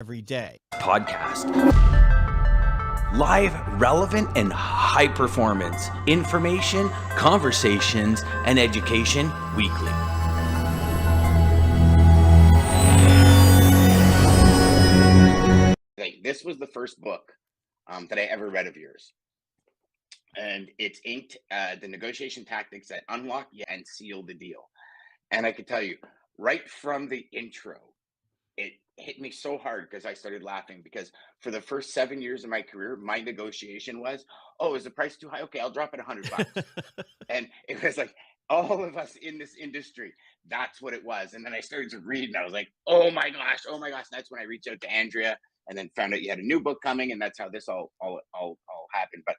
every day. Podcast. Live, relevant, and high performance information, conversations, and education weekly. Like, this was the first book that I ever read of yours. And it's inked the negotiation tactics that unlock and seal the deal. And I could tell you right from the intro, it hit me so hard because I started laughing because for the first 7 years of my career, my negotiation was, oh, is the price too high? Okay, I'll drop it $100. And it was like all of us in this industry, that's what it was. And then I started to read and I was like, oh my gosh. And that's when I reached out to Andrea and then found out you had a new book coming. And that's how this all happened. But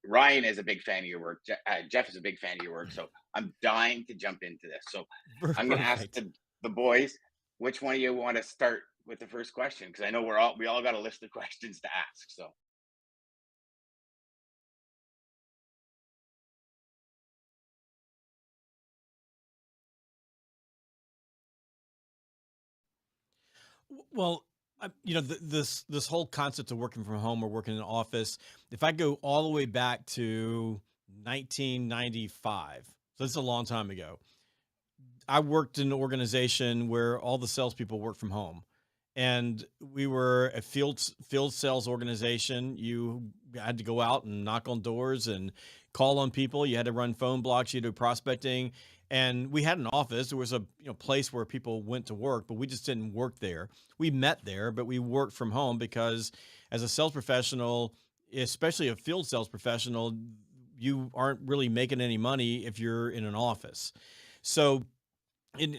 Ryan is a big fan of your work. Jeff is a big fan of your work. So I'm dying to jump into this. So I'm going to ask the boys, which one of you want to start with the first question? Because I know we all got a list of questions to ask. So. Well, this whole concept of working from home or working in an office, if I go all the way back to 1995, so this is a long time ago, I worked in an organization where all the salespeople work from home. And we were a field sales organization. You had to go out and knock on doors and call on people. You had to run phone blocks. You had to do prospecting. And we had an office. There was a place where people went to work, but we just didn't work there. We met there, but we worked from home because as a sales professional, especially a field sales professional, you aren't really making any money if you're in an office. So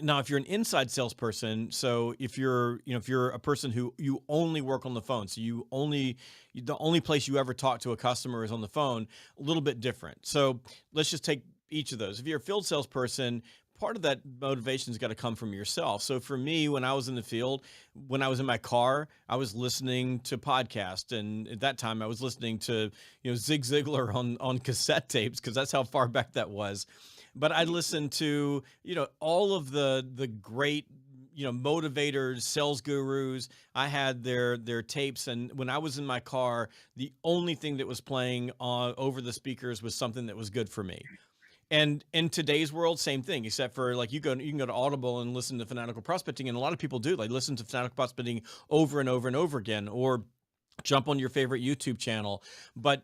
now, if you're an inside salesperson, so if you're a person who you only work on the phone, so the only place you ever talk to a customer is on the phone, a little bit different. So let's just take each of those. If you're a field salesperson, part of that motivation has got to come from yourself. So for me, when I was in the field, when I was in my car, I was listening to podcasts, and at that time I was listening to Zig Ziglar on cassette tapes because that's how far back that was. But I listened to, all of the great, motivators, sales gurus. I had their tapes. And when I was in my car, the only thing that was playing over the speakers was something that was good for me. And in today's world, same thing, except for like you can go to Audible and listen to Fanatical Prospecting. And a lot of people do, like, listen to Fanatical Prospecting over and over and over again, or jump on your favorite YouTube channel. But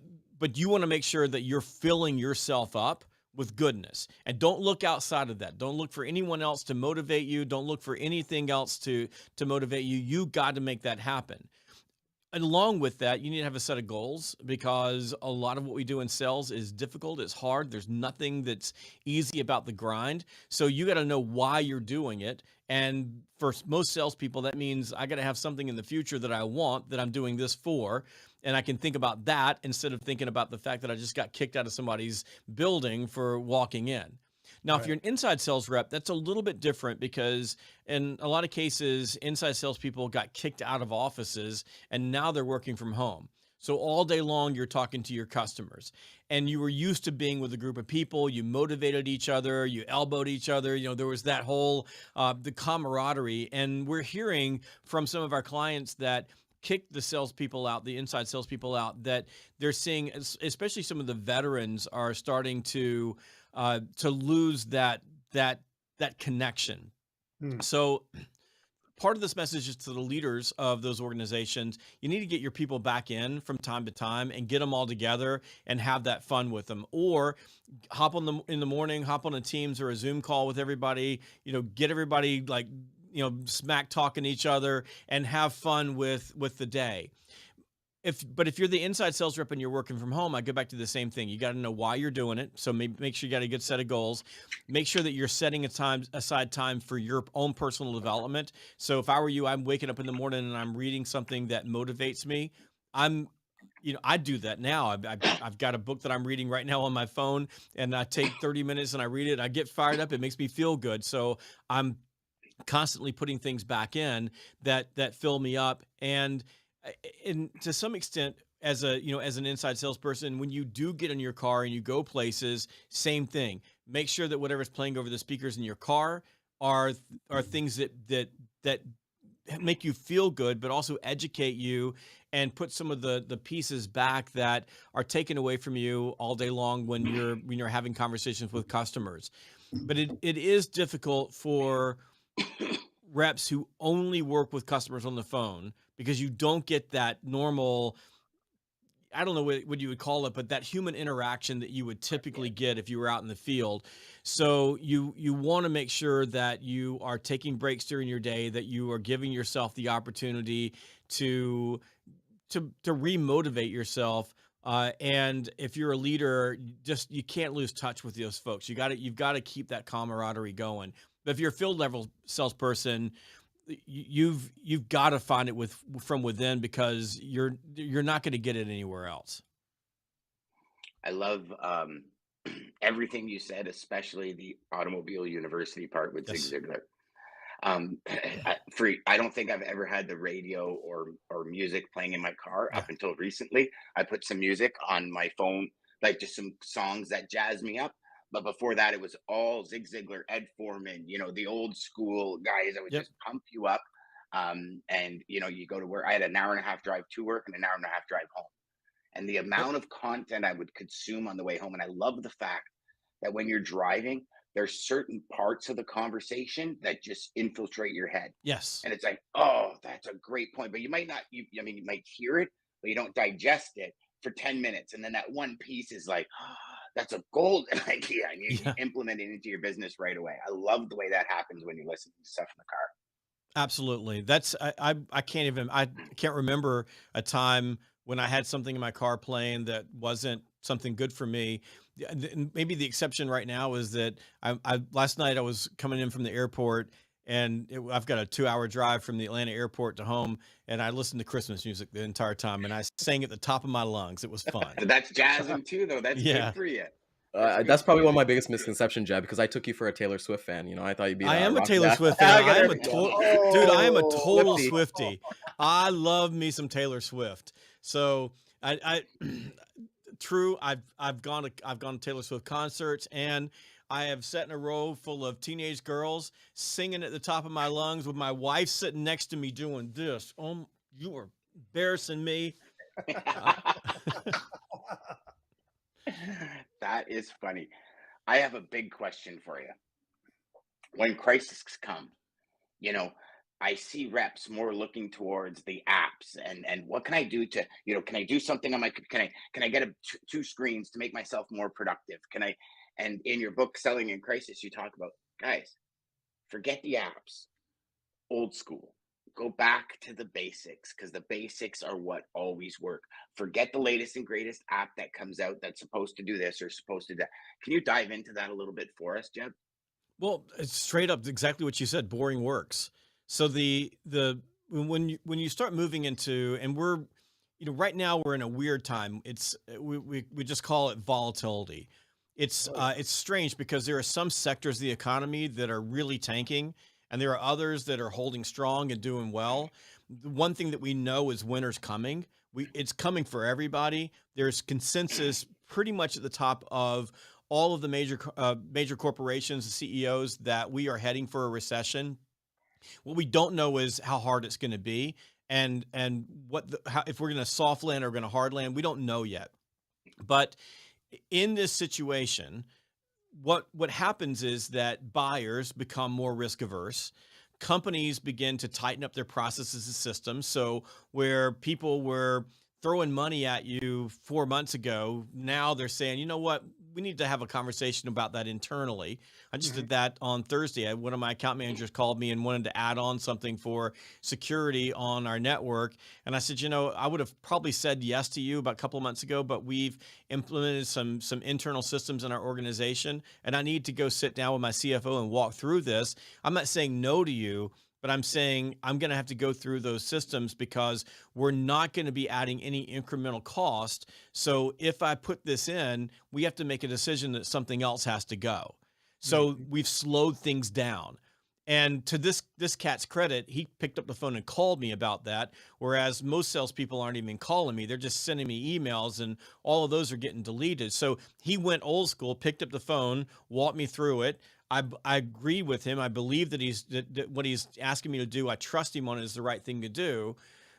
you want to make sure that you're filling yourself up with goodness, and don't look outside of that. Don't look for anyone else to motivate you. Don't look for anything else to motivate you. You got to make that happen. And along with that, you need to have a set of goals, because a lot of what we do in sales is difficult. It's hard. There's nothing that's easy about the grind. So you got to know why you're doing it. And for most salespeople, that means I got to have something in the future that I want, that I'm doing this for. And I can think about that instead of thinking about the fact that I just got kicked out of somebody's building for walking in. Now, If you're an inside sales rep, that's a little bit different, because in a lot of cases, inside salespeople got kicked out of offices and now they're working from home. So all day long, you're talking to your customers, and you were used to being with a group of people. You motivated each other, you elbowed each other. There was that whole, the camaraderie. And we're hearing from some of our clients that kick the salespeople out, the inside salespeople out, that they're seeing, especially some of the veterans are starting to lose that connection. So part of this message is to the leaders of those organizations. You need to get your people back in from time to time and get them all together and have that fun with them, or hop on in the morning, hop on a Teams or a Zoom call with everybody, get everybody like, smack talking each other and have fun with the day. But if you're the inside sales rep and you're working from home, I go back to the same thing. You got to know why you're doing it. So make sure you got a good set of goals. Make sure that you're setting aside time for your own personal development. So if I were you, I'm waking up in the morning and I'm reading something that motivates me. I do that now. I've got a book that I'm reading right now on my phone, and I take 30 minutes and I read it. I get fired up. It makes me feel good. So I'm constantly putting things back in that fill me up. And to some extent, as an inside salesperson, when you do get in your car and you go places, same thing. Make sure that whatever's playing over the speakers in your car are things that make you feel good, but also educate you and put some of the pieces back that are taken away from you all day long when you're having conversations with customers. But it is difficult for reps who only work with customers on the phone because you don't get that normal, I don't know what you would call it, but that human interaction that you would typically get if you were out in the field. So you want to make sure that you are taking breaks during your day, that you are giving yourself the opportunity to remotivate yourself. And if you're a leader, you can't lose touch with those folks. You've got to keep that camaraderie going. But if you're a field level salesperson, you've got to find it from within, because you're not going to get it anywhere else. I love everything you said, especially the automobile university part with Zig Yes. Ziglar. I don't think I've ever had the radio or music playing in my car Yeah. up until recently. I put some music on my phone, like just some songs that jazz me up. But before that, it was all Zig Ziglar, Ed Foreman, the old school guys that would Yep. just pump you up. And you go to work. I had an hour and a half drive to work and an hour and a half drive home. And the Yep. amount of content I would consume on the way home. And I love the fact that when you're driving, there's certain parts of the conversation that just infiltrate your head. Yes. And it's like, oh, that's a great point. But you might not, I mean, you might hear it, but you don't digest it for 10 minutes. And then that one piece is like, oh, that's a golden idea. And you Yeah. implement it into your business right away. I love the way that happens when you listen to stuff in the car. Absolutely. I can't remember a time when I had something in my car playing that wasn't something good for me. And maybe the exception right now is that last night I was coming in from the airport, and I've got a 2-hour drive from the Atlanta airport to home, and I listened to Christmas music the entire time, and I sang at the top of my lungs. It was fun. But that's jazzing too, though. That's Yeah. good for you. That's probably one of my biggest misconceptions, Jeb, because I took you for a Taylor Swift fan. I thought you'd be I a am a rock Taylor guy. Swift fan. Okay, I there am a we go. total dude. I am a total Swiftie. Swiftie. I love me some Taylor Swift. So I true. I've gone to Taylor Swift concerts, and I have sat in a row full of teenage girls singing at the top of my lungs with my wife sitting next to me doing this. Oh, you are embarrassing me. That is funny. I have a big question for you. When crises come, you know, I see reps more looking towards the apps and what can I do to, can I do something on my, can I get two screens to make myself more productive? And in your book, Selling in Crisis, you talk about, guys, forget the apps, old school. Go back to the basics, because the basics are what always work. Forget the latest and greatest app that comes out that's supposed to do this or supposed to do that. Can you dive into that a little bit for us, Jeb? Well, it's straight up exactly what you said. Boring works. So when you start moving into, and we're, right now we're in a weird time. We just call it volatility. It's strange because there are some sectors of the economy that are really tanking, and there are others that are holding strong and doing well. The one thing that we know is winter's coming. It's coming for everybody. There's consensus pretty much at the top of all of the major corporations and CEOs that we are heading for a recession. What we don't know is how hard it's going to be, and if we're going to soft land or going to hard land. We don't know yet. But in this situation, what happens is that buyers become more risk averse. Companies begin to tighten up their processes and systems. So where people were throwing money at you 4 months ago, now they're saying, you know what, we need to have a conversation about that internally. I just did that on Thursday. One of my account managers called me and wanted to add on something for security on our network. And I said, I would have probably said yes to you about a couple of months ago, but we've implemented some internal systems in our organization, and I need to go sit down with my CFO and walk through this. I'm not saying no to you, but I'm saying I'm going to have to go through those systems because we're not going to be adding any incremental cost. So if I put this in, we have to make a decision that something else has to go. So we've slowed things down. And to this cat's credit, he picked up the phone and called me about that, whereas most salespeople aren't even calling me. They're just sending me emails, and all of those are getting deleted. So he went old school, picked up the phone, walked me through it. I agree with him. I believe that that what he's asking me to do, I trust him on is the right thing to do.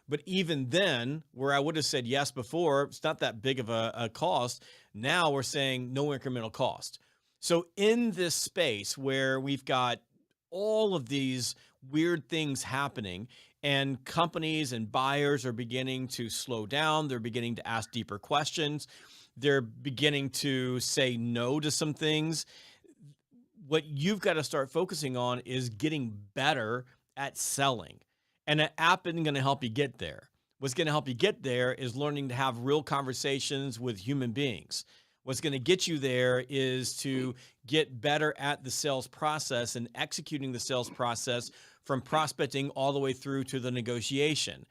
But even then, where I would have said yes before, it's not that big of a cost. Now we're saying no incremental cost. So in this space where we've got all of these weird things happening and companies and buyers are beginning to slow down, they're beginning to ask deeper questions, they're beginning to say no to some things. What you've got to start focusing on is getting better at selling. And an app isn't going to help you get there. What's going to help you get there is learning to have real conversations with human beings. What's going to get you there is to get better at the sales process and executing the sales process from prospecting all the way through to the negotiation.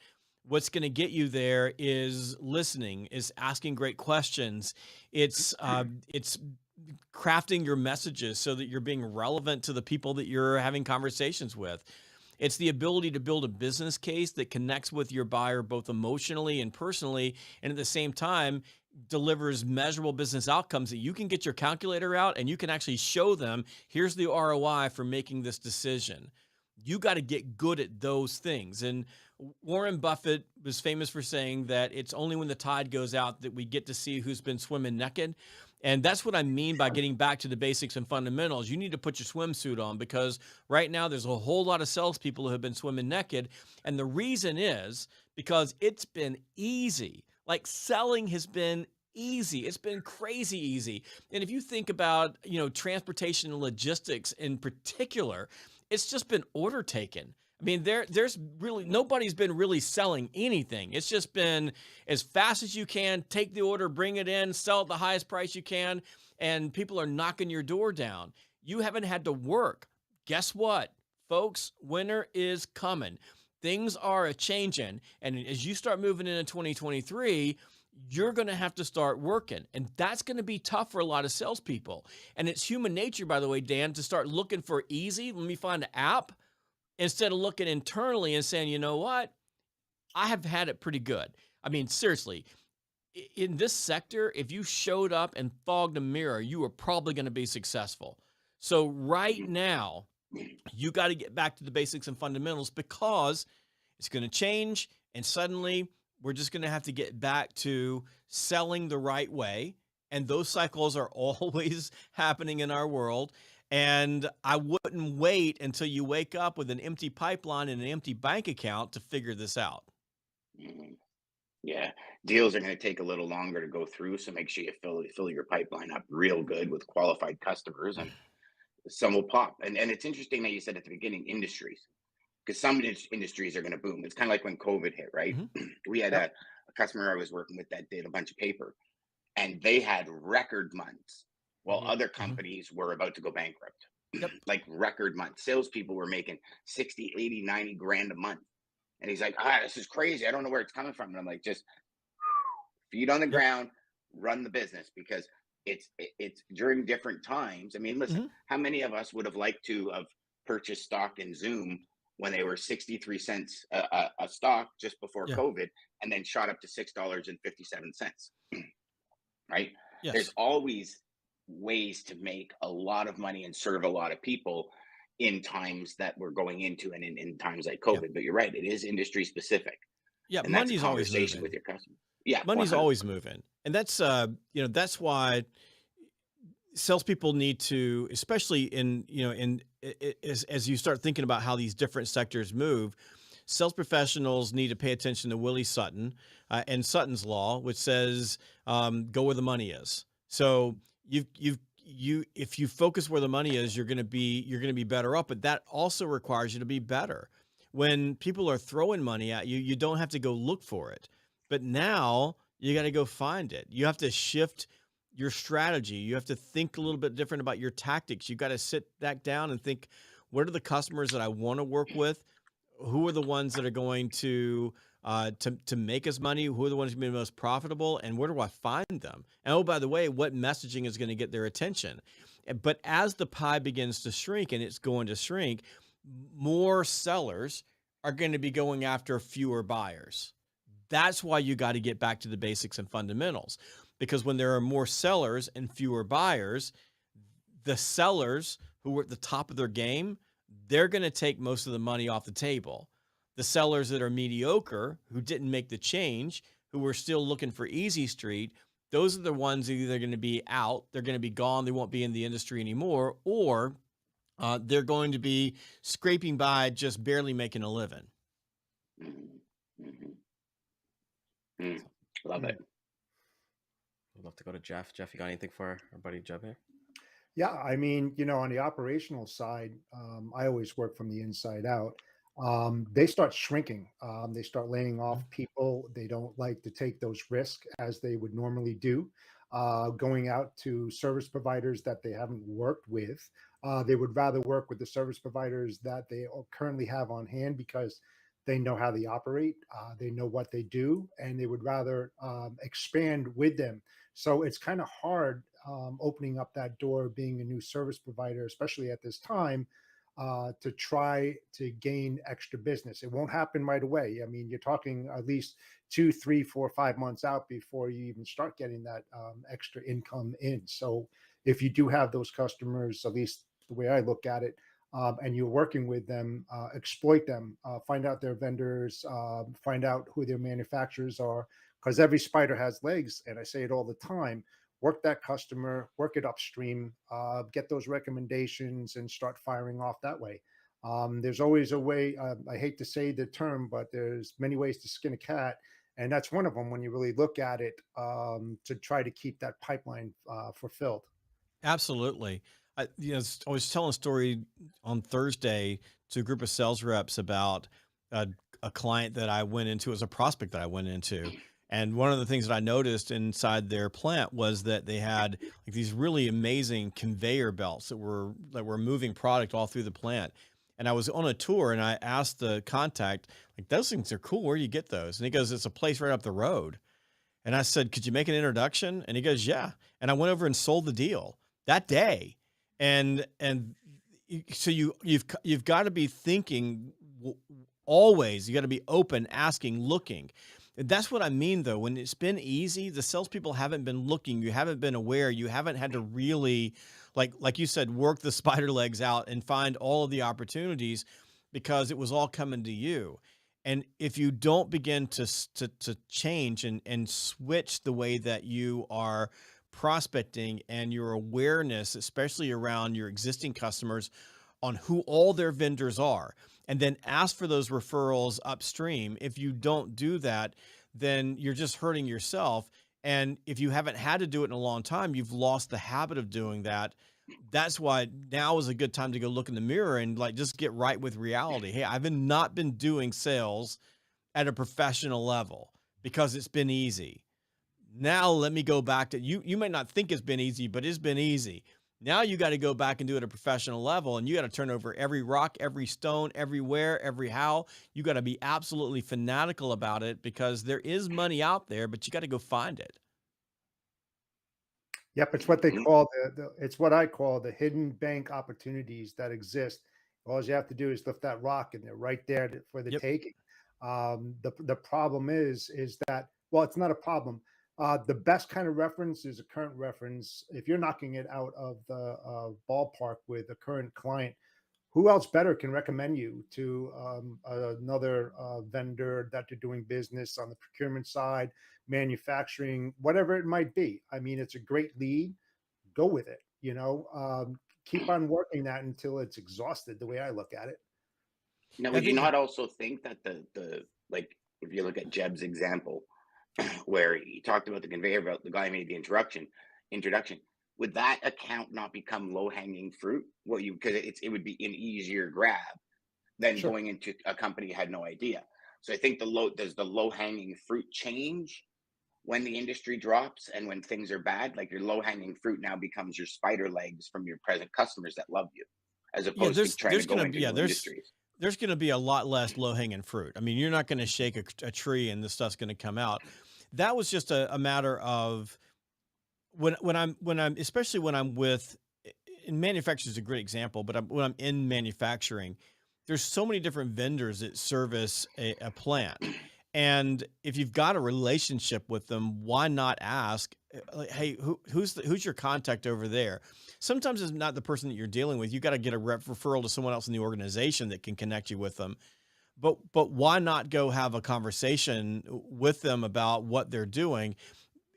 What's going to get you there is listening, is asking great questions. It's crafting your messages so that you're being relevant to the people that you're having conversations with. It's the ability to build a business case that connects with your buyer both emotionally and personally, and at the same time delivers measurable business outcomes that you can get your calculator out and you can actually show them, here's the ROI for making this decision. You got to get good at those things. And Warren Buffett was famous for saying that it's only when the tide goes out that we get to see who's been swimming naked. And that's what I mean by getting back to the basics and fundamentals. You need to put your swimsuit on, because right now there's a whole lot of salespeople who have been swimming naked. And the reason is because it's been easy. Like, selling has been easy. It's been crazy easy. And if you think about, transportation and logistics in particular, it's just been order taken. I mean, there's really nobody's been really selling anything. It's just been as fast as you can, take the order, bring it in, sell at the highest price you can, and people are knocking your door down. You haven't had to work. Guess what, folks? Winter is coming. Things are a-changing, and as you start moving into 2023, you're going to have to start working, and that's going to be tough for a lot of salespeople. And it's human nature, by the way, Dan, to start looking for easy. Let me find an app, instead of looking internally and saying, you know what, I have had it pretty good. I mean, seriously, in this sector, if you showed up and fogged a mirror, you were probably going to be successful. So right now, you got to get back to the basics and fundamentals, because it's going to change. And suddenly we're just going to have to get back to selling the right way. And those cycles are always happening in our world. And I wouldn't wait until you wake up with an empty pipeline and an empty bank account to figure this out. Mhm. Yeah, deals are going to take a little longer to go through, so make sure you fill your pipeline up real good with qualified customers, and some will pop. And it's interesting that you said at the beginning industries, because some industries are going to boom. It's kind of like when COVID hit, right? Mm-hmm. We had Yep. a customer I was working with that did a bunch of paper, and they had record months while Mm-hmm. other Mm-hmm. companies were about to go bankrupt. Yep. Like record months. Salespeople were making 60, 80, 90 grand a month. And he's like, this is crazy. I don't know where it's coming from. And I'm like, just feet on the Yep. ground, run the business, because it's during different times. I mean, listen, Mm-hmm. how many of us would have liked to have purchased stock in Zoom when they were 63 cents a stock just before Yeah. COVID, and then shot up to $6.57, right? There's Yes. always ways to make a lot of money and serve a lot of people in times that we're going into, and in times like Yep. COVID. But you're right, it is industry specific. Yeah. And that's a Money's always conversation with moving. your customer. Yeah, Money's 100. always moving. And that's why salespeople need to, especially as you start thinking about how these different sectors move, sales professionals need to pay attention to Willie Sutton and Sutton's law, which says go where the money is. So if you focus where the money is, you're going to be better up. But that also requires you to be better. When people are throwing money at you, you don't have to go look for it. But now you got to go find it. You have to shift your strategy. You have to think a little bit different about your tactics. You got to sit back down and think, what are the customers that I want to work with? Who are the ones that are going to make us money? Who are the ones who are going to be most profitable? And where do I find them? And oh, by the way, what messaging is going to get their attention? But as the pie begins to shrink, and it's going to shrink, more sellers are going to be going after fewer buyers. That's why you got to get back to the basics and fundamentals, because when there are more sellers and fewer buyers, the sellers who were at the top of their game, they're going to take most of the money off the table. The sellers that are mediocre, who didn't make the change, who were still looking for easy street, those are the ones either going to be out, they're going to be gone, they won't be in the industry anymore, or they're going to be scraping by, just barely making a living. Love it. I'd love to go to Jeff. Jeff, you got anything for our buddy Jeb here? Yeah, I mean, on the operational side, I always work from the inside out. They start shrinking. They start laying off people. They don't like to take those risks as they would normally do. Going out to service providers that they haven't worked with. They would rather work with the service providers that they currently have on hand because they know how they operate, they know what they do, and they would rather expand with them. So it's kind of hard opening up that door, being a new service provider, especially at this time, to try to gain extra business. It won't happen right away. I mean, you're talking at least 2, 3, 4, 5 months out before you even start getting that extra income in. So if you do have those customers, at least the way I look at it, and you're working with them, exploit them, find out their vendors, find out who their manufacturers are, because every spider has legs. And I say it all the time, work that customer, work it upstream, get those recommendations and start firing off that way. There's always a way, I hate to say the term, but there's many ways to skin a cat. And that's one of them when you really look at it, to try to keep that pipeline fulfilled. Absolutely. I was telling a story on Thursday to a group of sales reps about a client that I went into, as a prospect that I went into. And one of the things that I noticed inside their plant was that they had like these really amazing conveyor belts that were moving product all through the plant. And I was on a tour and I asked the contact, like, those things are cool. Where do you get those? And he goes, it's a place right up the road. And I said, could you make an introduction? And he goes, yeah. And I went over and sold the deal that day. And so you've got to be thinking always. You got to be open, asking, looking. And that's what I mean, though. When it's been easy, the salespeople haven't been looking. You haven't been aware. You haven't had to really, like you said, work the spider legs out and find all of the opportunities because it was all coming to you. And if you don't begin to change and switch the way that you are prospecting and your awareness, especially around your existing customers, on who all their vendors are, and then ask for those referrals upstream. If you don't do that, then you're just hurting yourself. And if you haven't had to do it in a long time, you've lost the habit of doing that. That's why now is a good time to go look in the mirror and like just get right with reality. Hey, I've not been doing sales at a professional level because it's been easy. Now let me go back to you. You might not think it's been easy, but it's been easy. Now you got to go back and do it at a professional level, and you got to turn over every rock, every stone, everywhere, every how. You got to be absolutely fanatical about it because there is money out there, but you got to go find it. Yep, it's what they call it's what I call the hidden bank opportunities that exist. All you have to do is lift that rock, and they're right there for the taking. The problem is that, well, it's not a problem. The best kind of reference is a current reference. If you're knocking it out of the ballpark with a current client, who else better can recommend you to another vendor that you're doing business on the procurement side, manufacturing, whatever it might be? I mean, it's a great lead. Go with it. Keep on working that until it's exhausted, the way I look at it. Now, would you not also think that the like, if you look at Jeb's example, where he talked about the conveyor belt, the guy made the introduction, would that account not become low-hanging fruit? Well, because it would be an easier grab than going into a company you had no idea. So I think does the low-hanging fruit change when the industry drops and when things are bad? Like your low-hanging fruit now becomes your spider legs from your present customers that love you, as opposed to trying to go into new industries. There's going to be a lot less low-hanging fruit. I mean, you're not going to shake a tree and the stuff's going to come out. That was just a matter of when I'm especially when I'm with, in manufacturing is a great example, but when I'm in manufacturing, there's so many different vendors that service a plant. And if you've got a relationship with them, why not ask, like, hey, who's your contact over there? Sometimes it's not the person that you're dealing with. You got to get a referral to someone else in the organization that can connect you with them. But why not go have a conversation with them about what they're doing?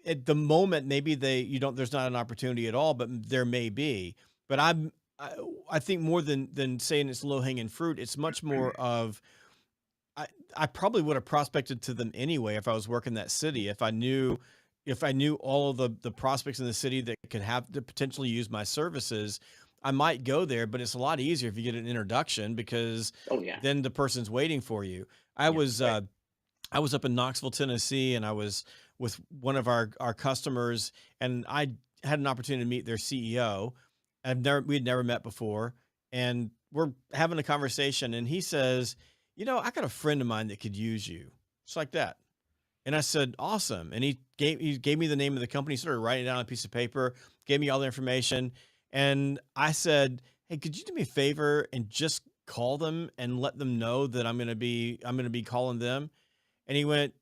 At the moment, maybe there's not an opportunity at all, but there may be. But I, I think more than saying it's low hanging fruit, it's much more of, I I probably would have prospected to them anyway if I was working that city. If I knew all of the prospects in the city that could have to potentially use my services, I might go there, but it's a lot easier if you get an introduction because Oh yeah. then the person's waiting for you. I Yeah. was Right. I was up in Knoxville, Tennessee, and I was with one of our customers, and I had an opportunity to meet their CEO. We had never met before, and we're having a conversation, and he says, I got a friend of mine that could use you. Just like that. And I said, awesome. And he gave me the name of the company, started writing it down on a piece of paper, gave me all the information. And I said, hey, could you do me a favor and just call them and let them know that I'm gonna be calling them? And he went,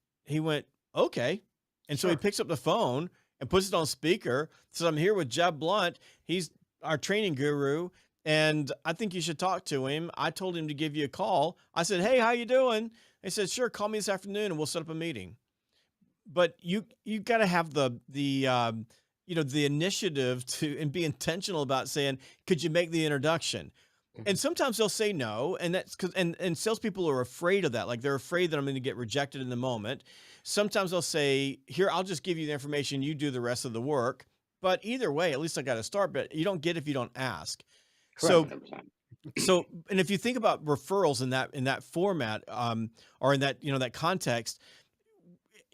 okay. And so he Sure. picks up the phone and puts it on speaker. Says, I'm here with Jeb Blount. He's our training guru. And I think you should talk to him. I told him to give you a call. I said, hey, how you doing? He said, sure, call me this afternoon and we'll set up a meeting. But you got to have the initiative to and be intentional about saying, could you make the introduction? And Mhm. sometimes they'll say no, and that's because and salespeople are afraid of that. Like they're afraid that I'm going to get rejected in the moment. Sometimes they'll say, "Here, I'll just give you the information. You do the rest of the work." But either way, at least I got to start. But you don't get if you don't ask. Correct. So 100%. and if you think about referrals in that format, or in that context,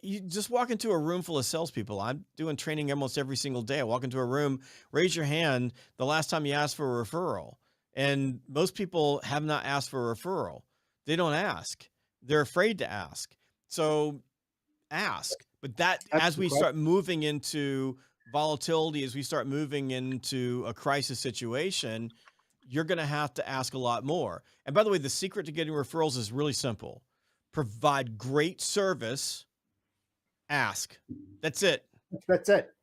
you just walk into a room full of salespeople. I'm doing training almost every single day. I walk into a room, raise your hand the last time you asked for a referral. And most people have not asked for a referral. They don't ask. They're afraid to ask. So ask. But that That's as the we question. start moving into volatility, as we start moving into a crisis situation, you're going to have to ask a lot more. And by the way, the secret to getting referrals is really simple. Provide great service, ask. That's it. That's it.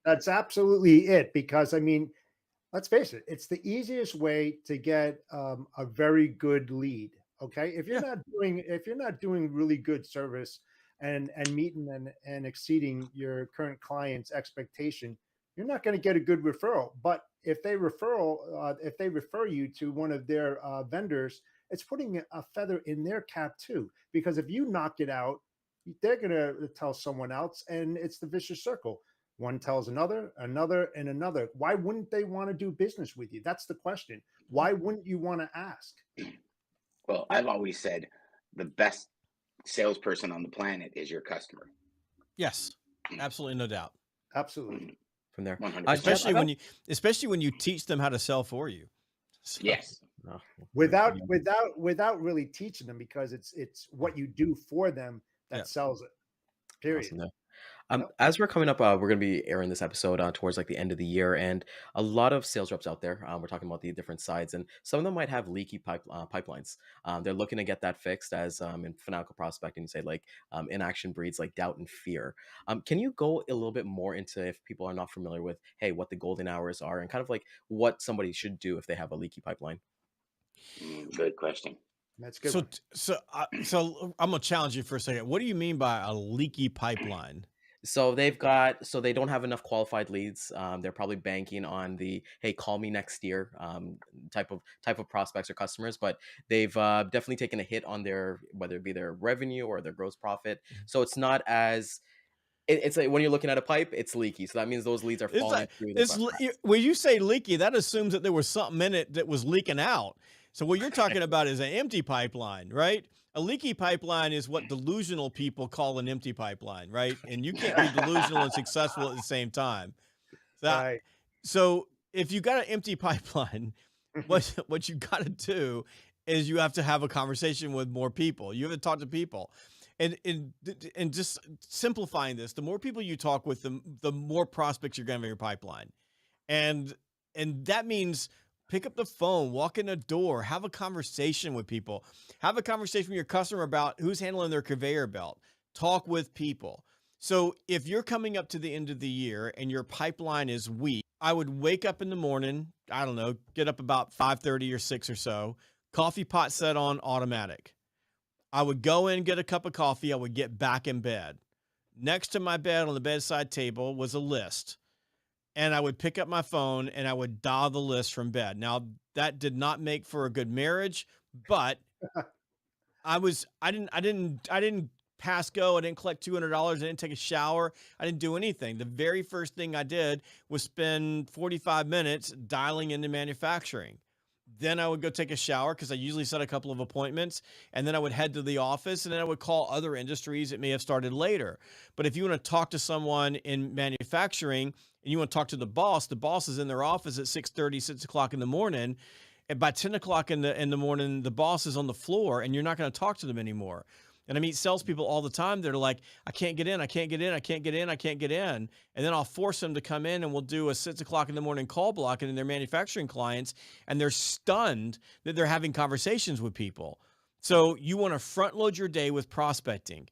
That's absolutely it. Because I mean, let's face it, it's the easiest way to get a very good lead. Okay, Yeah. if you're not doing really good service and meeting and exceeding your current client's expectation, you're not going to get a good referral. But if they refer you to one of their vendors, it's putting a feather in their cap too. Because if you knock it out, they're going to tell someone else, and it's the vicious circle. One tells another, another, and another. Why wouldn't they want to do business with you? That's the question. Why wouldn't you want to ask? Well, Yeah. I've always said the best salesperson on the planet is your customer. Yes. Absolutely no doubt. Absolutely. From there. 100%. Jeb, I Especially got. when you teach them how to sell for you. So Yes. Oh, Without really teaching them, because it's what you do for them yeah. that sells it. Period. awesome. Yep. As we're coming up, we're going to be airing this episode towards like the end of the year, and a lot of sales reps out there. We're talking about the different sides, and some of them might have leaky pipelines. They're looking to get that fixed, as in fanatical prospecting, you say like inaction breeds like doubt and fear. Can you go a little bit more into, if people are not familiar with, hey, what the golden hours are, and kind of like what somebody should do if they have a leaky pipeline? Good question. That's a good So one. so I'm gonna challenge you for a second. What do you mean by a leaky pipeline? So they don't have enough qualified leads. They're probably banking on the, hey, call me next year, type of prospects or customers, but they've definitely taken a hit on their, whether it be their revenue or their gross profit. So it's not as it's like when you're looking at a pipe, it's leaky. So that means those leads are It's falling like through the it's cracks. when you say leaky, that assumes that there was something in it that was leaking out. So what you're talking about is an empty pipeline, right? A leaky pipeline is what delusional people call an empty pipeline, right? And you can't be delusional and successful at the same time. So, Right. so if you got an empty pipeline, what you got to do is you have to have a conversation with more people. You have to talk to people, and just simplifying this, the more people you talk with, the more prospects you're going to have in your pipeline, and and that means Pick up the phone, walk in the door, have a conversation with people. Have a conversation with your customer about who's handling their conveyor belt. Talk with people. So if you're coming up to the end of the year and your pipeline is weak, I would wake up in the morning, I don't know, get up about 5:30 or 6 or so, coffee pot set on automatic. I would go in, get a cup of coffee, I would get back in bed. Next to my bed on the bedside table was a list, and I would pick up my phone and I would dial the list from bed. Now, that did not make for a good marriage, but I didn't pass go. I didn't collect $200. I didn't take a shower. I didn't do anything. The very first thing I did was spend 45 minutes dialing into manufacturing. Then I would go take a shower because I usually set a couple of appointments, and then I would head to the office, and then I would call other industries that may have started later. But if you want to talk to someone in manufacturing and you want to talk to the boss is in their office at 6:30, 6 o'clock in the morning. And by 10 o'clock in the morning, the boss is on the floor, and you're not going to talk to them anymore. And I meet salespeople all the time. They're like, I can't get in. I can't get in. I can't get in. I can't get in. And then I'll force them to come in, and we'll do a 6 o'clock in the morning call block and their manufacturing clients. And they're stunned that they're having conversations with people. So you want to front load your day with prospecting,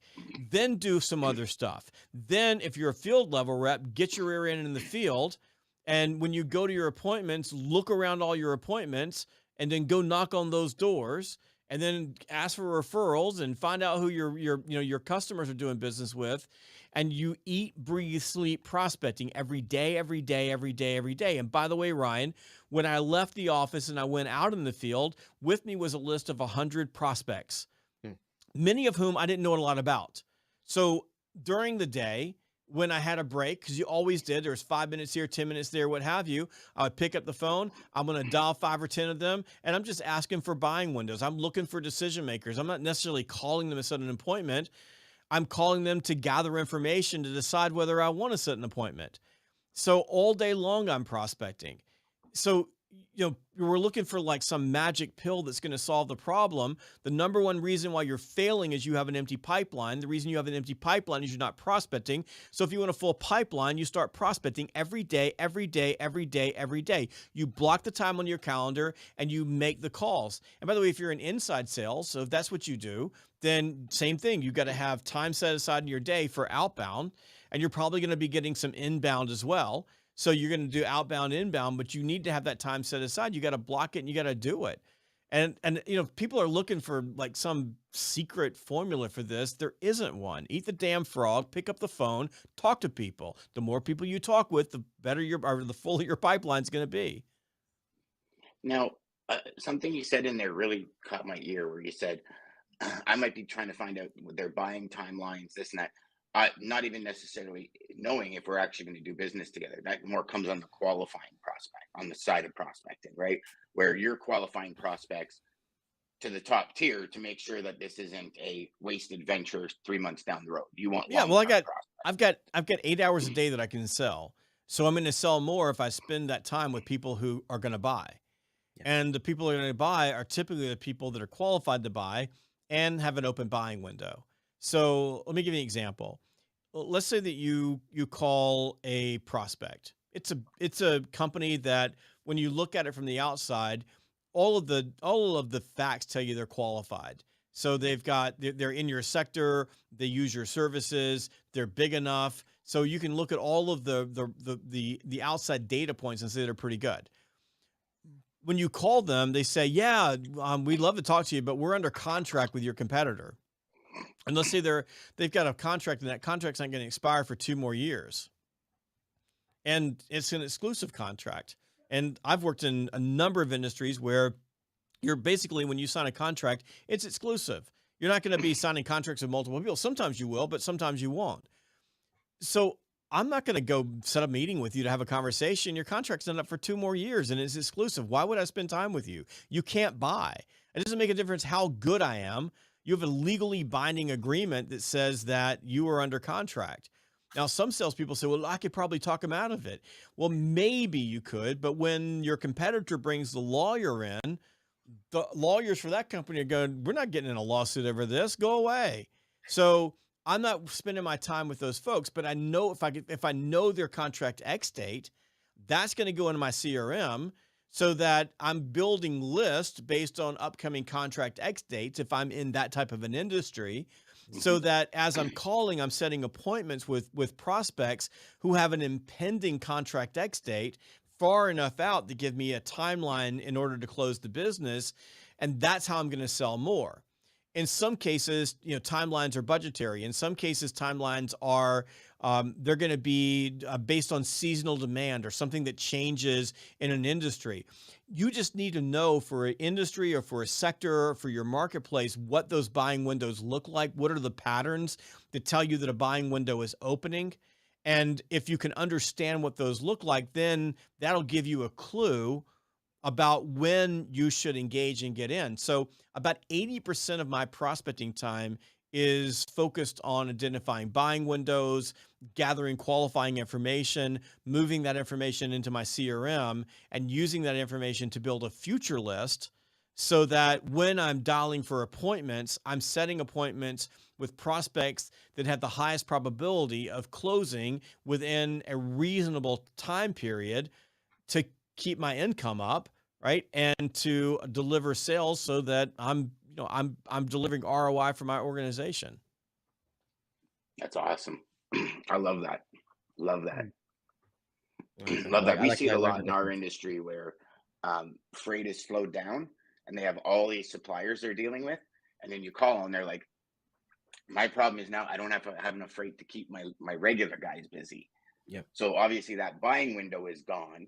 then do some other stuff. Then if you're a field level rep, get your ear in the field. And when you go to your appointments, look around all your appointments and then go knock on those doors and then ask for referrals and find out who your customers are doing business with. And you eat, breathe, sleep prospecting every day, every day, every day, every day. And by the way, Ryan, when I left the office and I went out in the field, with me was a list of 100 prospects, many of whom I didn't know a lot about. So during the day, when I had a break, because you always did, there's 5 minutes here, 10 minutes there, what have you, I would pick up the phone. I'm going to dial 5 or 10 of them, and I'm just asking for buying windows. I'm looking for decision makers. I'm not necessarily calling them to set an appointment. I'm calling them to gather information to decide whether I want to set an appointment. So all day long, I'm prospecting. So, we're looking for like some magic pill that's going to solve the problem. The number one reason why you're failing is you have an empty pipeline. The reason you have an empty pipeline is you're not prospecting. So if you want a full pipeline, you start prospecting every day, every day, every day, every day. You block the time on your calendar and you make the calls. And by the way, if you're in inside sales, so if that's what you do, then same thing. You've got to have time set aside in your day for outbound, and you're probably going to be getting some inbound as well. So you're going to do outbound, inbound, but you need to have that time set aside. You got to block it and you got to do it. And people are looking for like some secret formula for this. There isn't one. Eat the damn frog, pick up the phone, talk to people. The more people you talk with, the better the fuller your pipeline's going to be. Now, something you said in there really caught my ear where you said, I might be trying to find out their buying timelines, this and that. Not even necessarily knowing if we're actually going to do business together. That more comes on the qualifying prospect, on the side of prospecting, right? Where you're qualifying prospects to the top tier to make sure that this isn't a wasted venture 3 months down the road. You want I've got 8 hours a day that I can sell. So I'm going to sell more if I spend that time with people who are going to buy. Yeah. And the people who are going to buy are typically the people that are qualified to buy and have an open buying window. So let me give you an example. Let's say that you call a prospect. It's a company that when you look at it from the outside, all of the facts tell you they're qualified. So they're in your sector, they use your services, they're big enough. So you can look at all of the outside data points and say they're pretty good. When you call them, they say, yeah, we'd love to talk to you, but we're under contract with your competitor. And let's say they've got a contract and that contract's not going to expire for 2 more years. And it's an exclusive contract. And I've worked in a number of industries where you're basically, when you sign a contract, it's exclusive. You're not going to be signing contracts with multiple people. Sometimes you will, but sometimes you won't. So I'm not going to go set up a meeting with you to have a conversation. Your contract's done up for 2 more years and it's exclusive. Why would I spend time with you? You can't buy. It doesn't make a difference how good I am. You have a legally binding agreement that says that you are under contract. Now, some salespeople say, well, I could probably talk them out of it. Well, maybe you could, but when your competitor brings the lawyer in, the lawyers for that company are going, we're not getting in a lawsuit over this. Go away. So I'm not spending my time with those folks, but I know if I know their contract X date, that's going to go into my CRM. so that I'm building lists based on upcoming contract X dates if I'm in that type of an industry, so Mhm. that as I'm calling, I'm setting appointments with prospects who have an impending contract X date far enough out to give me a timeline in order to close the business, and that's how I'm going to sell more. In some cases, timelines are budgetary. In some cases, timelines are they're going to be based on seasonal demand or something that changes in an industry. You just need to know for an industry or for a sector or for your marketplace what those buying windows look like. What are the patterns that tell you that a buying window is opening? And if you can understand what those look like, then that'll give you a clue about when you should engage and get in. So about 80% of my prospecting time is focused on identifying buying windows, gathering qualifying information, moving that information into my CRM, and using that information to build a future list so that when I'm dialing for appointments, I'm setting appointments with prospects that have the highest probability of closing within a reasonable time period to keep my income up, right? And to deliver sales so that I'm delivering ROI for my organization. That's awesome. I love that. Love that. Mm. Awesome. Love that. I We like see that. it I a learned lot the in our difference. industry where freight is slowed down and they have all these suppliers they're dealing with. And then you call and they're like, my problem is now I don't have enough freight to keep my regular guys busy. Yep. So obviously that buying window is gone.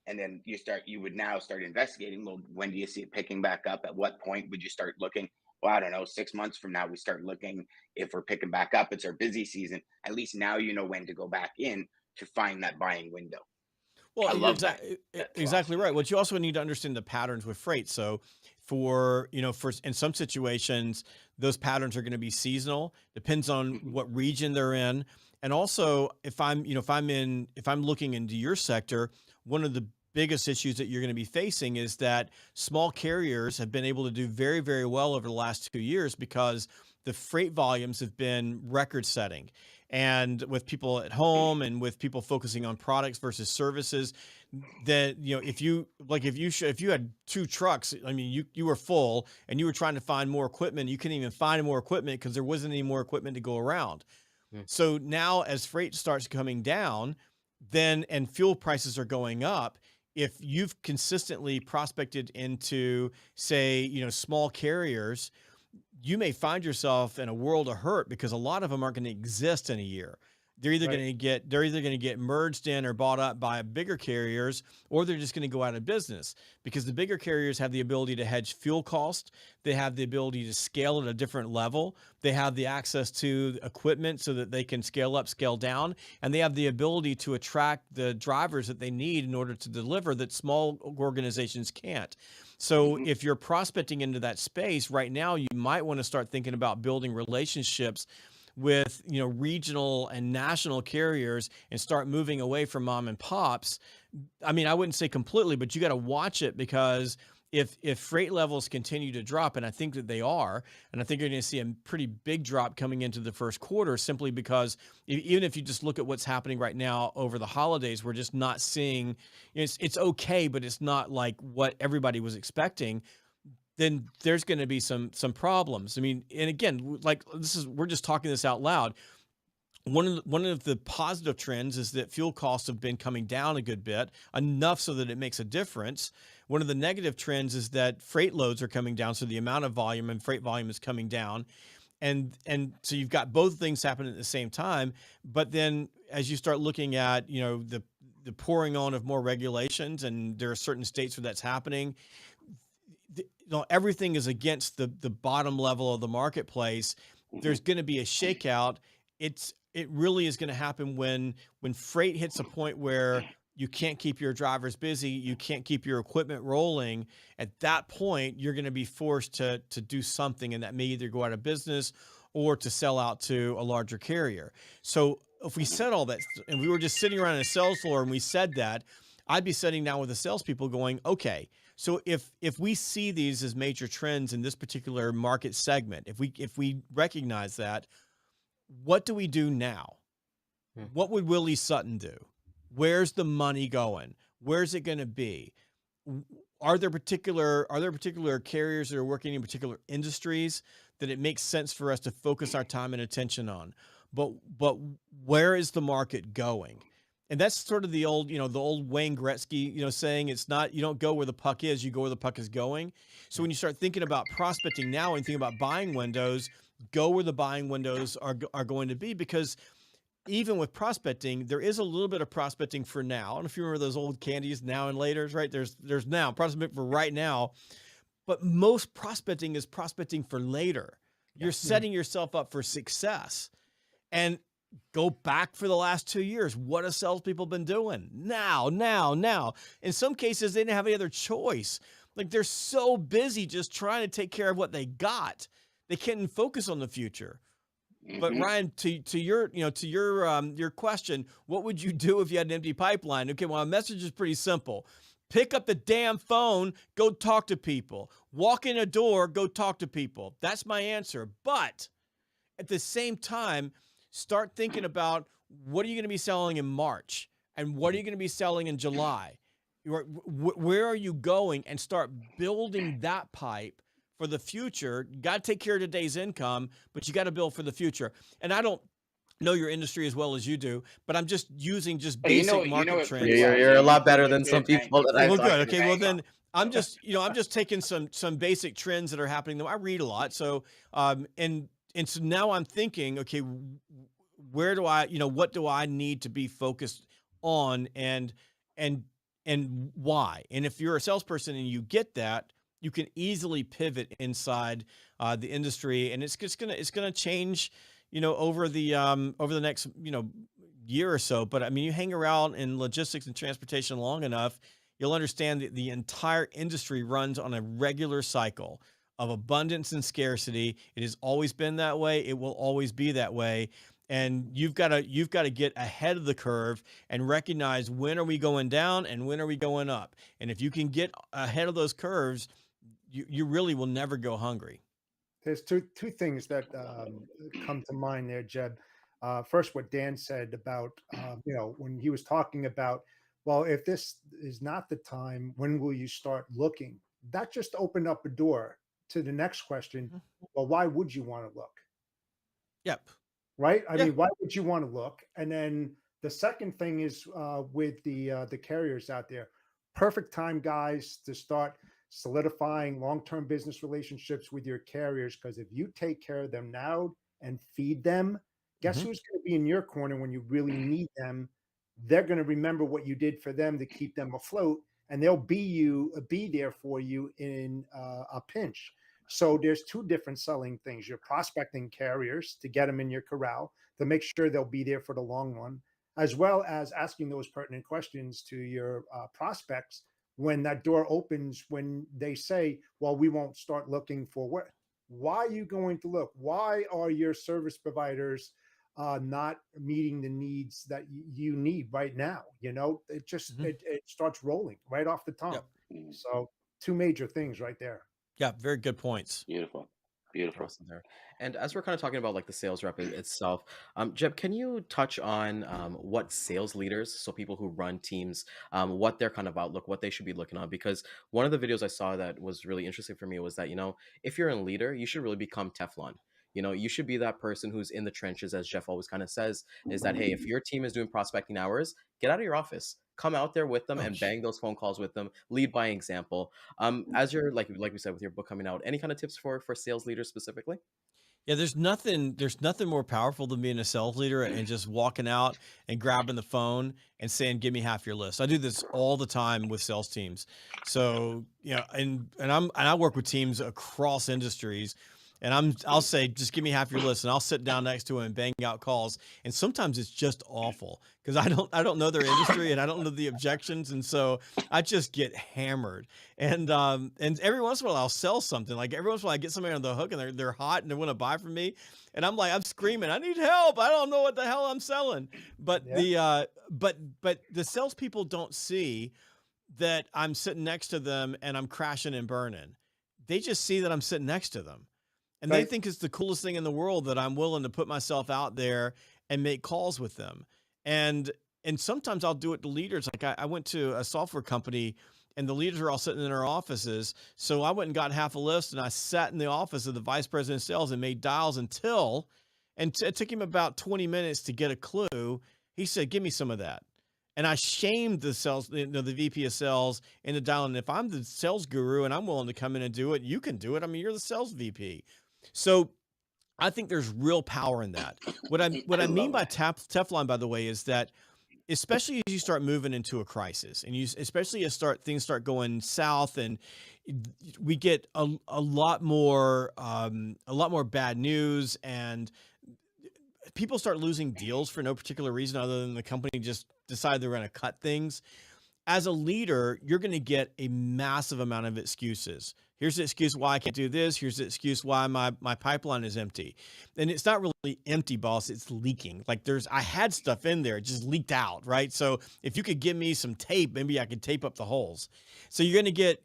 And then you would now start investigating. Well, when do you see it picking back up? At what point would you start looking? Well, I don't know, 6 months from now, we start looking. If we're picking back up, it's our busy season. At least now you know when to go back in to find that buying window. Well, I you're love that exactly philosophy. right. What you also need to understand the patterns with freight. So for in some situations, those patterns are going to be seasonal, depends on Mhm. what region they're in. And also if I'm looking into your sector, one of the biggest issues that you're going to be facing is that small carriers have been able to do very, very well over the last 2 years because the freight volumes have been record setting. And with people at home and with people focusing on products versus services, that if you had two trucks, I mean, you were full and you were trying to find more equipment, you couldn't even find more equipment because there wasn't any more equipment to go around. Mm. So now as freight starts coming down, then and fuel prices are going up, if you've consistently prospected into, say, small carriers, you may find yourself in a world of hurt because a lot of them aren't going to exist in a year. Right. They're either going to get merged in or bought up by bigger carriers, or they're just going to go out of business because the bigger carriers have the ability to hedge fuel cost. They have the ability to scale at a different level. They have the access to equipment so that they can scale up, scale down, and they have the ability to attract the drivers that they need in order to deliver that small organizations can't. So Mhm. if you're prospecting into that space right now, you might want to start thinking about building relationships with regional and national carriers and start moving away from mom and pops. I mean, I wouldn't say completely, but you got to watch it because if freight levels continue to drop, and I think that they are, and I think you're going to see a pretty big drop coming into the first quarter, simply because even if you just look at what's happening right now over the holidays, we're just not seeing. It's okay, but it's not like what everybody was expecting. Then there's going to be some problems. I mean, and again, like we're just talking this out loud. One of the positive trends is that fuel costs have been coming down a good bit, enough so that it makes a difference. One of the negative trends is that freight loads are coming down, so the amount of volume and freight volume is coming down. And so you've got both things happening at the same time. But then as you start looking at, the pouring on of more regulations, and there are certain states where that's happening, everything is against the bottom level of the marketplace. There's Mhm. going to be a shakeout. It really is going to happen when freight hits a point where you can't keep your drivers busy, you can't keep your equipment rolling. At that point, you're going to be forced to do something, and that may either go out of business or to sell out to a larger carrier. So if we Mhm. said all that, and we were just sitting around a sales floor and we said that, I'd be sitting down with the salespeople going, okay, so if we see these as major trends in this particular market segment, if we recognize that, what do we do now? Mm. What would Willie Sutton do? Where's the money going? Where's it going to be? are there particular carriers that are working in particular industries that it makes sense for us to focus our time and attention on? But where is the market going? And that's sort of the old Wayne Gretzky, saying it's not, you don't go where the puck is, you go where the puck is going. So when you start thinking about prospecting now and think about buying windows, go where the buying windows are going to be, because even with prospecting, there is a little bit of prospecting for now. I don't know if you remember those old candies, now and later's, right? There's now prospecting for right now, but most prospecting is prospecting for later. You're setting yourself up for success. And go back for the last 2 years. What have salespeople been doing? Now. In some cases, they didn't have any other choice. Like, they're so busy just trying to take care of what they got. They can't focus on the future. But Ryan, to your question, what would you do if you had an empty pipeline? Okay, well, my message is pretty simple. Pick up the damn phone, go talk to people. Walk in a door, go talk to people. That's my answer. But at the same time, start thinking about, what are you going to be selling in March? And what are you going to be selling in July? Where are you going? And start building that pipe for the future. You got to take care of today's income, but you got to build for the future. And I don't know your industry as well as you do, but I'm just using basic market trends. You're a lot better than some Thank people you. that I Well, talk good. to. Okay. Well, then I'm just taking some basic trends that are happening. I read a lot. So, and so now I'm thinking, okay, where do I, what do I need to be focused on, and why? And if you're a salesperson and you get that, you can easily pivot inside the industry, and it's gonna change, over the next, year or so. But I mean, you hang around in logistics and transportation long enough, you'll understand that the entire industry runs on a regular cycle of abundance and scarcity. It has always been that way. It will always be that way. And you've got to get ahead of the curve and recognize, when are we going down and when are we going up. And if you can get ahead of those curves, you really will never go hungry. There's two things that come to mind there, Jeb. First, what Dan said about when he was talking about, well, if this is not the time, when will you start looking? That just opened up a door to the next question. Well, why would you want to look? Yep. Right? I Yeah. mean, why would you want to look? And then the second thing is with the carriers out there, perfect time, guys, to start solidifying long-term business relationships with your carriers. Because if you take care of them now and feed them, guess who's going to be in your corner when you really need them? They're going to remember what you did for them to keep them afloat, and they'll be there for you in a pinch. So there's two different selling things. You're prospecting carriers to get them in your corral, to make sure they'll be there for the long run, as well as asking those pertinent questions to your prospects when that door opens, when they say, well, we won't start looking for what. Why are you going to look? Why are your service providers not meeting the needs that you need right now? It just it starts rolling right off the tongue. Yep. So two major things right there. Yeah, very good points. Beautiful. Awesome there. And as we're kind of talking about like the sales rep itself, Jeb, can you touch on what sales leaders, so people who run teams, what their kind of outlook, what they should be looking on? Because one of the videos I saw that was really interesting for me was that, if you're a leader, you should really become Teflon. You should be that person who's in the trenches, as Jeff always kind of says, is that, hey, if your team is doing prospecting hours, get out of your office, come out there with them and bang those phone calls with them, lead by example. As you're like we said, with your book coming out, any kind of tips for sales leaders specifically? Yeah, there's nothing more powerful than being a sales leader and just walking out and grabbing the phone and saying, "Give me half your list." I do this all the time with sales teams. So, and I work with teams across industries, and I'll say, "Just give me half your list," and I'll sit down next to them and bang out calls. And sometimes it's just awful because I don't know their industry and I don't know the objections, and so I just get hammered. And every once in a while I'll sell something. Like, every once in a while I get somebody on the hook and they're hot and they want to buy from me, and I'm screaming, "I need help! I don't know what the hell I'm selling." But the salespeople don't see that I'm sitting next to them and I'm crashing and burning. They just see that I'm sitting next to them. And they think it's the coolest thing in the world that I'm willing to put myself out there and make calls with them. And sometimes I'll do it to leaders. Like, I went to a software company and the leaders are all sitting in their offices. So I went and got half a list, and I sat in the office of the vice president of sales and made dials and it took him about 20 minutes to get a clue. He said, "Give me some of that." And I shamed the sales, the VP of sales into dialing. If I'm the sales guru and I'm willing to come in and do it, you can do it. I mean, you're the sales VP. So I think there's real power in that. What I mean love by that. Teflon, by the way, is that especially as you start moving into a crisis, and especially as things start going south, and we get a lot more bad news, and people start losing deals for no particular reason other than the company just decided they're going to cut things. As a leader, you're going to get a massive amount of excuses. Here's the excuse why I can't do this. Here's the excuse why my pipeline is empty. And it's not really empty, boss. It's leaking. Like I had stuff in there. It just leaked out, right? So if you could give me some tape, maybe I could tape up the holes. So you're going to get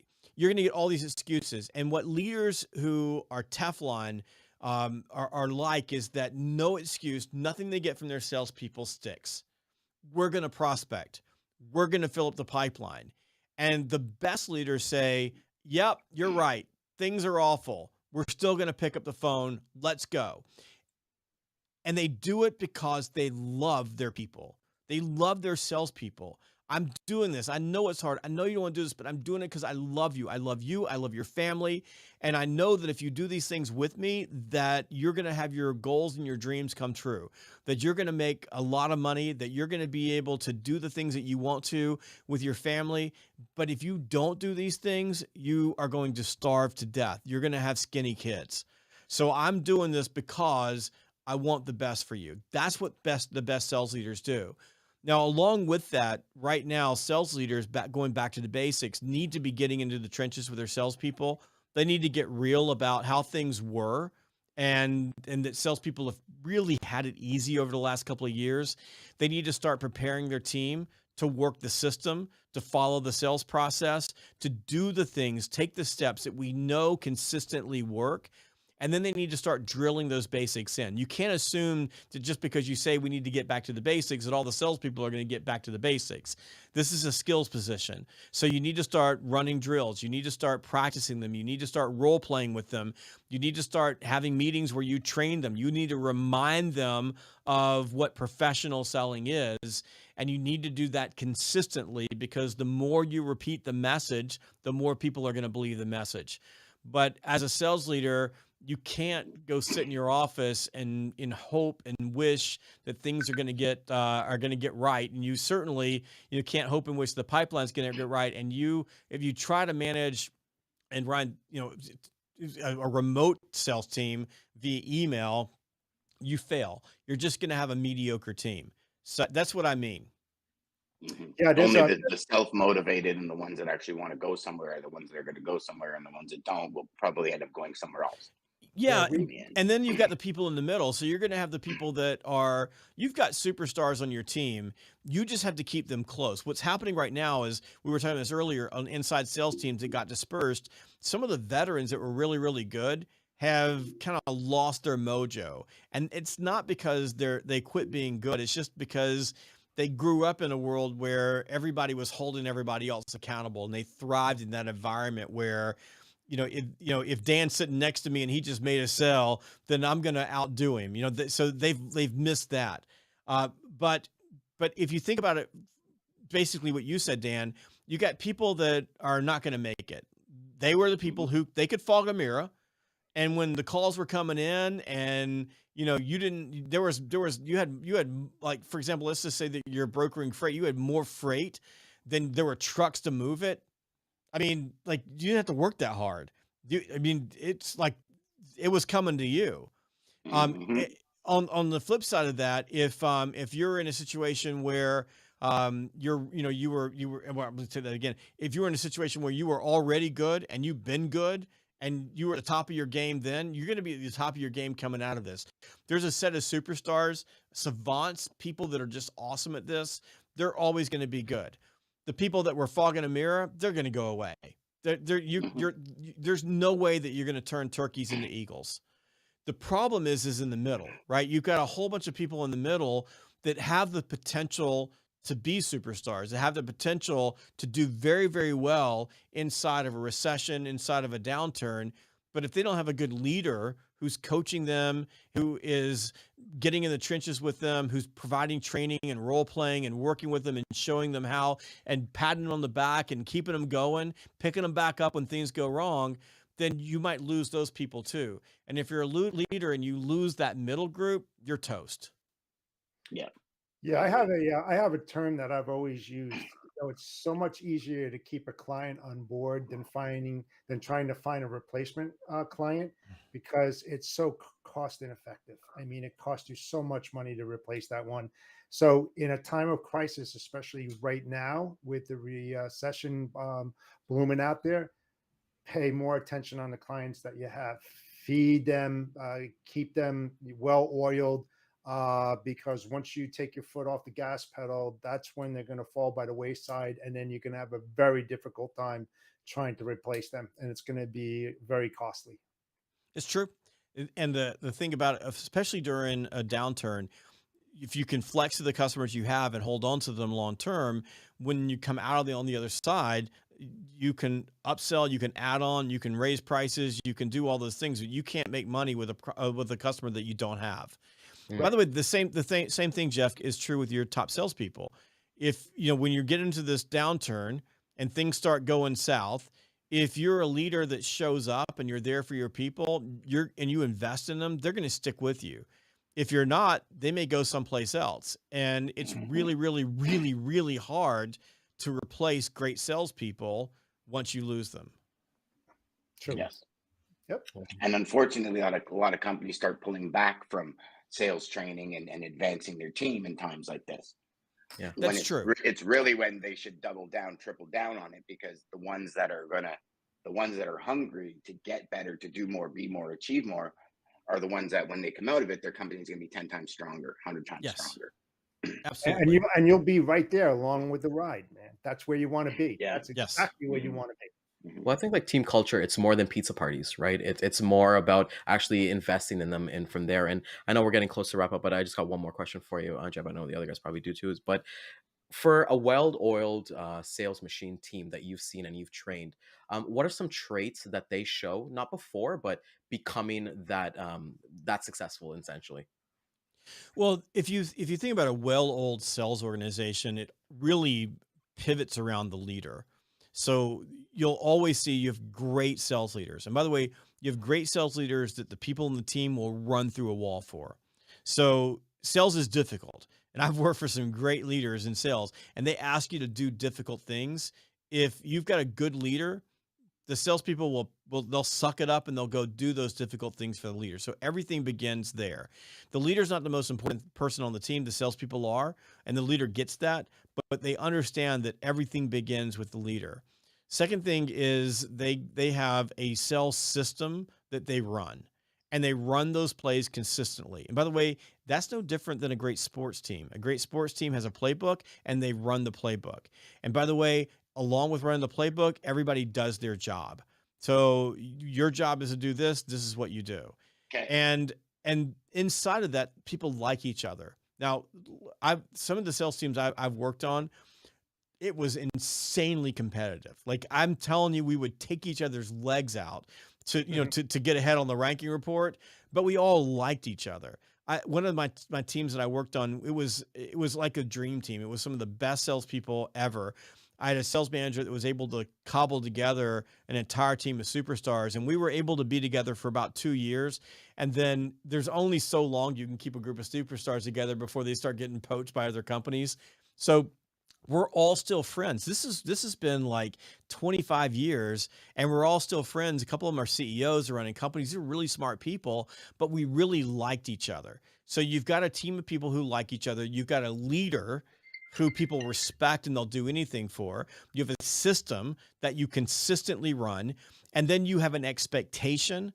all these excuses. And what leaders who are Teflon are like is that no excuse, nothing they get from their salespeople sticks. We're going to prospect. We're going to fill up the pipeline. And the best leaders say, yep, you're right. Things are awful. We're still going to pick up the phone. Let's go. And they do it because they love their people. They love their salespeople. I'm doing this. I know it's hard. I know you don't want to do this, but I'm doing it because I love you. I love you. I love your family. And I know that if you do these things with me, that you're going to have your goals and your dreams come true, that you're going to make a lot of money, that you're going to be able to do the things that you want to with your family. But if you don't do these things, you are going to starve to death. You're going to have skinny kids. So I'm doing this because I want the best for you. That's what the best sales leaders do. Now, along with that, right now, sales leaders, going back to the basics, need to be getting into the trenches with their salespeople. They need to get real about how things were, and that salespeople have really had it easy over the last couple of years. They need to start preparing their team to work the system, to follow the sales process, to do the things, take the steps that we know consistently work. And then they need to start drilling those basics in. You can't assume that just because you say we need to get back to the basics that all the salespeople are going to get back to the basics. This is a skills position. So you need to start running drills. You need to start practicing them. You need to start role playing with them. You need to start having meetings where you train them. You need to remind them of what professional selling is. And you need to do that consistently, because the more you repeat the message, the more people are going to believe the message. But as a sales leader, you can't go sit in your office and in hope and wish that things are going to get right. And you certainly can't hope and wish the pipeline's going to get right. And if you try to manage and run a remote sales team via email, you fail. You're just going to have a mediocre team. So that's what I mean. Yeah, Only the self-motivated and the ones that actually want to go somewhere are the ones that are going to go somewhere, and the ones that don't will probably end up going somewhere else. Yeah, and then you've got the people in the middle. So you're going to have the people that you've got superstars on your team. You just have to keep them close. What's happening right now is, we were talking about this earlier, on inside sales teams that got dispersed. Some of the veterans that were really, really good have kind of lost their mojo. And it's not because they quit being good. It's just because they grew up in a world where everybody was holding everybody else accountable, and they thrived in that environment where, if Dan's sitting next to me and he just made a sell, then I'm going to outdo him. So they've missed that. But if you think about it, basically what you said, Dan, you got people that are not going to make it. They were the people who they could fog a mirror, and when the calls were coming in, and you had like, for example, let's just say that you're brokering freight, you had more freight than there were trucks to move it. I mean, like, you didn't have to work that hard. It's like it was coming to you. On the flip side of that, if you're in a situation where well, let's say that again. If you were in a situation where you were already good and you've been good and you were at the top of your game, then you're going to be at the top of your game coming out of this. There's a set of superstars, savants, people that are just awesome at this. They're always going to be good. The people that were fogging a mirror, they're going to go away. There's no way that you're going to turn turkeys into eagles. The problem is in the middle, right? You've got a whole bunch of people in the middle that have the potential to be superstars, that have the potential to do very, very well inside of a recession, inside of a downturn. But if they don't have a good leader who's coaching them, who is getting in the trenches with them, who's providing training and role playing and working with them and showing them how and patting them on the back and keeping them going, picking them back up when things go wrong, then you might lose those people too. And if you're a leader and you lose that middle group, you're toast. Yeah. Yeah, I have a term that I've always used. It's so much easier to keep a client on board than trying to find a replacement client, because it's so cost ineffective. I mean, it costs you so much money to replace that one. So in a time of crisis, especially right now with the recession blooming out there, pay more attention on the clients that you have. Feed them, keep them well oiled, because once you take your foot off the gas pedal, that's when they're going to fall by the wayside, and then you're going to have a very difficult time trying to replace them, and it's going to be very costly. It's true. And the thing about it, especially during a downturn, if you can flex to the customers you have and hold on to them long term, when you come out on the other side, you can upsell, you can add on, you can raise prices, you can do all those things. You can't make money with a customer that you don't have. By the way, the same thing, Jeff, is true with your top salespeople. If when you get into this downturn and things start going south, if you're a leader that shows up and you're there for your people, and you invest in them, they're going to stick with you. If you're not, they may go someplace else. And it's really, really, really, really hard to replace great salespeople once you lose them. True. Yes. Yep. And unfortunately, a lot of companies start pulling back from sales training and advancing their team in times like this. Yeah, that's true. It's really when they should double down, triple down on it, because the ones that are hungry to get better, to do more, be more, achieve more, are the ones that when they come out of it, their company is going to be 10 times stronger, 100 times stronger. Absolutely. And you'll be right there along with the ride, man. That's where you want to be. Yeah. That's exactly where you want to be. Well, I think like team culture, it's more than pizza parties, right? It's more about actually investing in them, and from there. And I know we're getting close to wrap up, but I just got one more question for you, Jeb. I know the other guys probably do too. But for a well-oiled sales machine team that you've seen and you've trained, what are some traits that they show, not before, but becoming that successful, essentially? Well, if you think about a well-oiled sales organization, it really pivots around the leader. So you'll always see you have great sales leaders. And by the way, you have great sales leaders that the people in the team will run through a wall for. So sales is difficult. And I've worked for some great leaders in sales, and they ask you to do difficult things. If you've got a good leader, the salespeople they'll suck it up and they'll go do those difficult things for the leader. So everything begins there. The leader's not the most important person on the team. The salespeople are, and the leader gets that, but they understand that everything begins with the leader. Second thing is they have a sales system that they run, and they run those plays consistently. And by the way, that's no different than a great sports team. A great sports team has a playbook, and they run the playbook. And by the way, along with running the playbook, everybody does their job. So your job is to do this. This is what you do. Okay. And inside of that, people like each other. Now, some of the sales teams I've worked on, it was insanely competitive. Like I'm telling you, we would take each other's legs out to to get ahead on the ranking report, but we all liked each other. One of my teams that I worked on, it was like a dream team. It was some of the best salespeople ever. I had a sales manager that was able to cobble together an entire team of superstars, and we were able to be together for about 2 years. And then there's only so long you can keep a group of superstars together before they start getting poached by other companies. So we're all still friends. This has been like 25 years, and we're all still friends. A couple of them are CEOs, are running companies. They're really smart people, but we really liked each other. So you've got a team of people who like each other. You've got a leader who people respect and they'll do anything for. You have a system that you consistently run, and then you have an expectation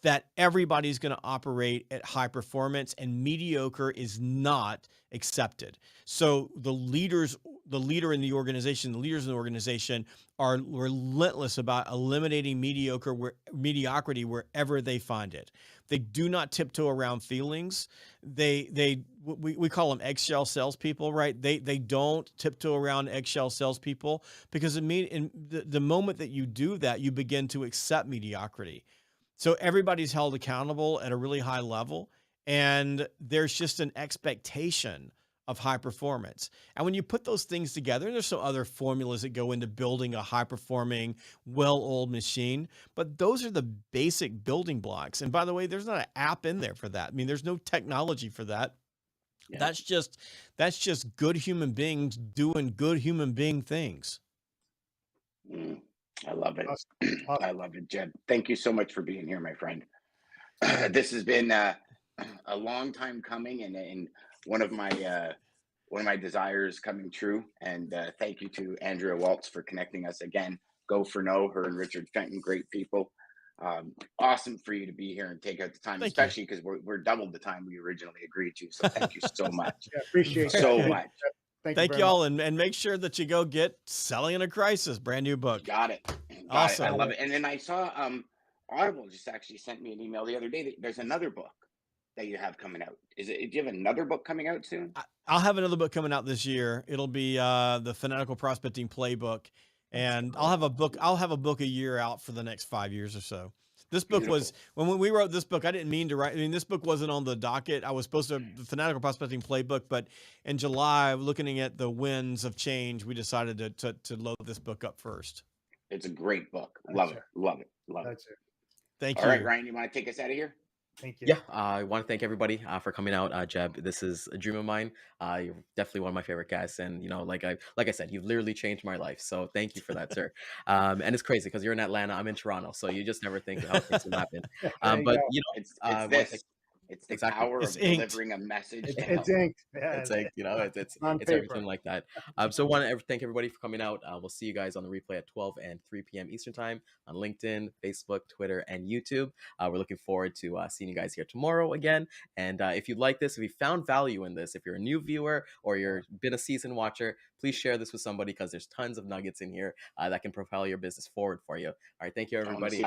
that everybody's going to operate at high performance, and mediocre is not accepted. So the leaders the leader in the organization, the leaders in the organization are relentless about eliminating mediocrity wherever they find it. They do not tiptoe around feelings. We call them eggshell salespeople, right? They don't tiptoe around eggshell salespeople, because in the moment that you do that, you begin to accept mediocrity. So everybody's held accountable at a really high level, and there's just an expectation of high performance. And when you put those things together, and there's some other formulas that go into building a high performing, well-oiled machine, but those are the basic building blocks. And by the way, there's not an app in there for that. I mean, there's no technology for that. Yeah. That's just good human beings doing good human being things. I love it. Awesome. I love it, Jeb. Thank you so much for being here, my friend. This has been a long time coming, and one of my desires coming true. And thank you to Andrea Waltz for connecting us again. Go for No, her and Richard Fenton, great people. Awesome for you to be here and take out the time, Thank especially because we're double the time we originally agreed to. So thank you so much. Yeah, appreciate that. So much. Thank you y'all, and make sure that you go get Selling in a Crisis, brand new book. Got it. Awesome. I love it. And then I saw Audible just actually sent me an email the other day that there's another book that you have coming out. Do you have another book coming out soon? I'll have another book coming out this year. It'll be the Fanatical Prospecting Playbook, and I'll have a book a year out for the next 5 years or so. This book was, when we wrote this book, I didn't mean to write. I mean, this book wasn't on the docket. I was supposed to, the Fanatical Prospecting Playbook, but in July, looking at the winds of change, we decided to load this book up first. It's a great book. Love it. Love it. Love it. That's it. Thank you. All right, Ryan, you want to take us out of here? Thank you. Yeah, I want to thank everybody for coming out. Jeb, this is a dream of mine. You're definitely one of my favorite guests, and like I said, you've literally changed my life. So thank you for that, sir. And it's crazy because you're in Atlanta, I'm in Toronto, so you just never think how things will happen. But It's the exactly. power It's of inked. delivering a message. It's inked. Yeah, It's like, it's on it's paper. everything like that. So I want to thank everybody for coming out. We'll see you guys on the replay at 12 and 3 p.m. Eastern time on LinkedIn, Facebook, Twitter, and YouTube. We're looking forward to seeing you guys here tomorrow again. And if you like this, if you found value in this, if you're a new viewer or you've been a seasoned watcher, please share this with somebody, because there's tons of nuggets in here that can propel your business forward for you. All right, thank you, everybody.